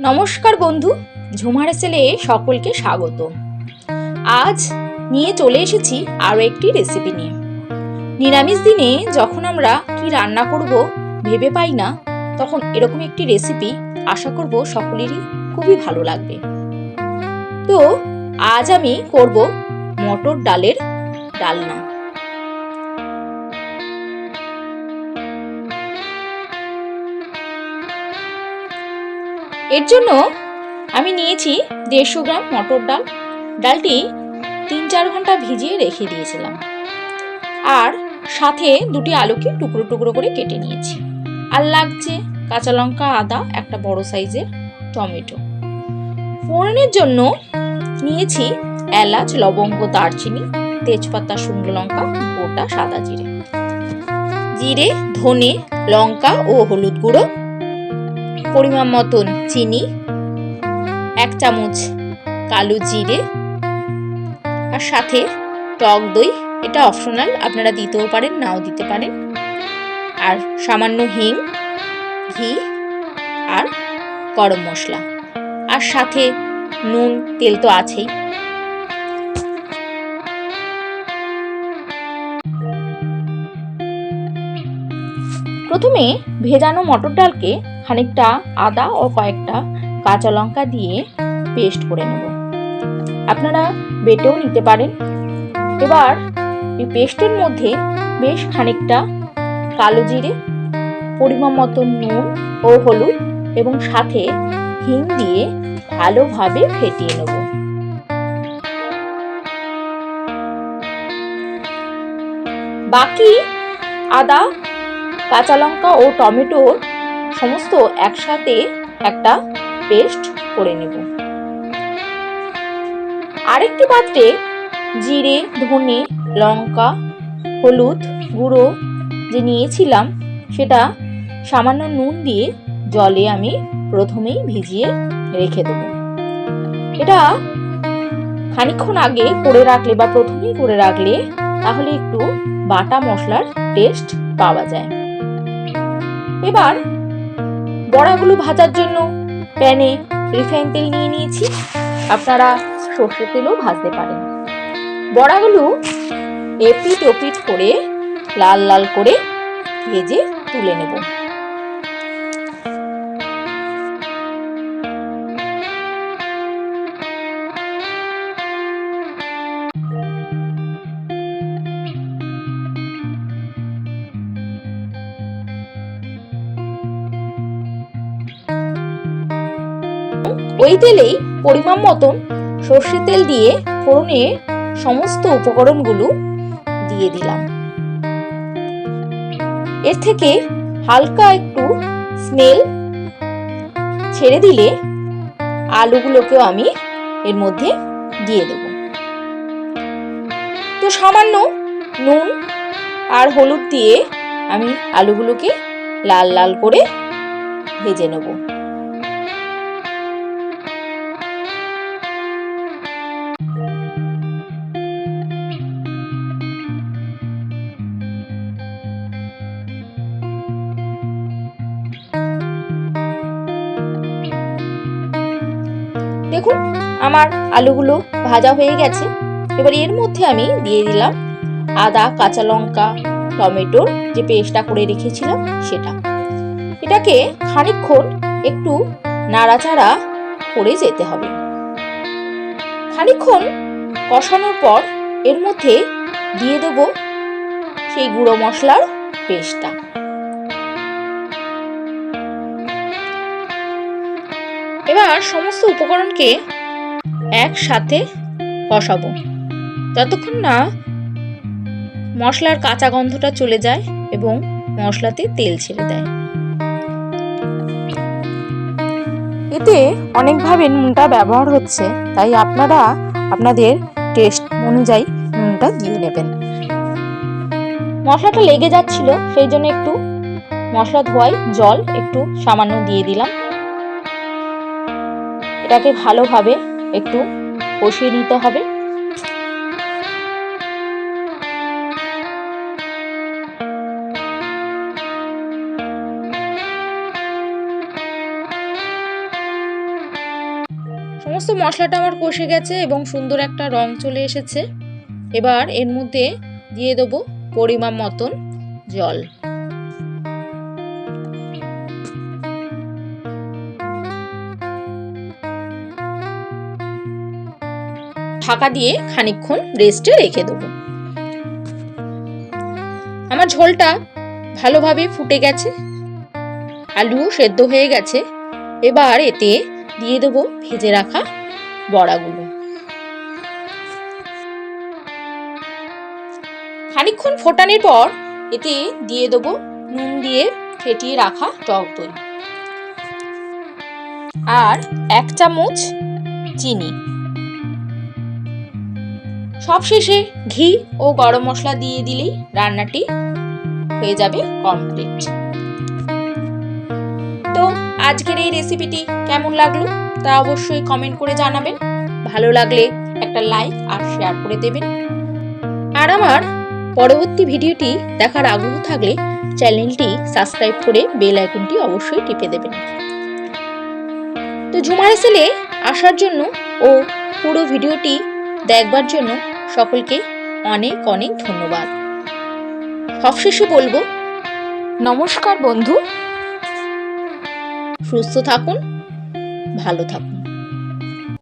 নমস্কার বন্ধু, ঝুমার সেলে সকলকে স্বাগত। আজ নিয়ে চলে এসেছি আরও একটি রেসিপি নিয়ে। নিরামিষ দিনে যখন আমরা কি রান্না করব ভেবে পাই না, তখন এরকম একটি রেসিপি আশা করব সকলেরই খুবই ভালো লাগবে। তো আজ আমি করব মটর ডালের ডালনা। এর জন্য আমি নিয়েছি 150 গ্রাম মটর ডাল। ডালটি 3-4 ঘন্টা ভিজিয়ে রেখে দিয়েছিলাম। আর সাথে দুটি আলুকে টুকরো টুকরো করে কেটে নিয়েছি। আর লাগছে কাঁচা লঙ্কা, আদা, একটা বড় সাইজের টমেটো। ফোড়নের জন্য নিয়েছি এলাচ, লবঙ্গ, দারচিনি, তেজপাতা, শুকনো লঙ্কা, গোটা সাদা জিরে, জিরে, ধনে, লঙ্কা ও হলুদ গুঁড়ো, পরিমাণ মতন চিনি, 1 চামচ কালো জিরে, আর সাথে টক দই। এটা অপশনাল, আপনারা দিতেও পারেন, নাও দিতে পারেন। আর সামান্য হিং, ঘি আর গরম মশলা, আর সাথে নুন, তেল তো আছেই। প্রথমে ভেজানো মটর ডালকে খানিকটা আদা ও কয়েকটা কাঁচা লঙ্কা দিয়ে পেস্ট করে নেব। আপনারা বেটেও নিতে পারেন। এবার এই পেস্টের মধ্যে বেশ খানিকটা কালো জিরে, পরিমাণ মতো নুন ও হলুদ এবং সাথে হিং দিয়ে ভালোভাবে ফেটিয়ে নেব। বাকি আদা, কাঁচা লঙ্কা ও টমেটোর সমস্ত একসাথে একটা পেস্ট করে নেব। আরেকটি পাত্রে জিরে, ধনে, লঙ্কা, হলুদ গুঁড়ো যে নিয়েছিলাম সেটা সামান্য নুন দিয়ে জলে আমি প্রথমেই ভিজিয়ে রেখে দেব। এটা খানিকক্ষণ আগে করে রাখলে বা প্রথমেই করে রাখলে তাহলে একটু বাটা মশলার টেস্ট পাওয়া যায়। এবার বড়াগুলো ভাজার জন্য প্যানে রিফাইন তেল নিয়ে নিয়েছি। আপনারা সর্ষের তেলও ভাজতে পারেন। বড়াগুলো এপিট ওপিট করে লাল লাল করে ভেজে তুলে নেব। ওই তেলেই পরিমাণ মতন সর্ষের তেল দিয়ে ফোড়নে সমস্ত উপকরণগুলো দিয়ে দিলাম। এর থেকে হালকা একটু স্মেল ছেড়ে দিলে আলুগুলোকেও আমি এর মধ্যে দিয়ে দেব। তো সামান্য নুন আর হলুদ দিয়ে আমি আলুগুলোকে লাল লাল করে ভেজে নেব। দেখুন আমার আলুগুলো ভাজা হয়ে গেছে। এবার এর মধ্যে আমি দিয়ে দিলাম আদা, কাঁচা লঙ্কা, টমেটোর যে পেস্টটা করে রেখেছিলাম সেটা। এটাকে খানিকক্ষণ একটু নাড়াচাড়া করে যেতে হবে। খানিকক্ষণ কষানোর পর এর মধ্যে দিয়ে দেব সেই গুঁড়ো মশলার পেস্টটা। এবার সমস্ত উপকরণকে একসাথে কষাবো যতক্ষণ না মশলার কাঁচা গন্ধটা চলে যায় এবং মশলাতে তেল ছেড়ে দেয়। এতে অনেকভাবে নুনটা ব্যবহার হচ্ছে, তাই আপনারা আপনাদের টেস্ট অনুযায়ী নুনটা দিয়ে নেবেন। মশলাটা লেগে যাচ্ছিল, সেই জন্য একটু মশলা ধোয়াই জল একটু সামান্য দিয়ে দিলাম। এটাকে ভালোভাবে একটু কষিয়ে নিতে হবে। সমস্ত মশলাটা আমার কষে গেছে এবং সুন্দর একটা রং চলে এসেছে। এবার এর মধ্যে দিয়ে দেবো পরিমাণ মতন জল। ঢাকা দিয়ে খানিকক্ষণ রেস্টে রেখে দেবো। আমার ঝোলটা ভালোভাবে ফুটে গেছে, আলুও সেদ্ধ হয়ে গেছে। এবার এতে দিয়ে দেবো ভেজে রাখা বড়াগুলো। খানিকক্ষণ ফোটানোর পর এতে দিয়ে দেবো নুন দিয়ে ফেটিয়ে রাখা টক দই আর 1 চামচ চিনি। সবশেষে ঘি ও গরম মশলা দিয়ে দিলেই রান্নাটি হয়ে যাবে কমপ্লিট। তো আজকের এই রেসিপিটি কেমন লাগলো তা অবশ্যই কমেন্ট করে জানাবেন। ভালো লাগলে একটা লাইক আর শেয়ার করে দেবেন। আর আমার পরবর্তী ভিডিওটি দেখার আগ্রহ থাকলে চ্যানেলটি সাবস্ক্রাইব করে বেল আইকনটি অবশ্যই টিপে দেবেন। তো ঝুমা হেসেলে আসার জন্য ও পুরো ভিডিওটি দেখবার জন্য সকলকে অনেক অনেক ধন্যবাদ। সবশেষে বলবো নমস্কার বন্ধু, সুস্থ থাকুন, ভালো থাকুন।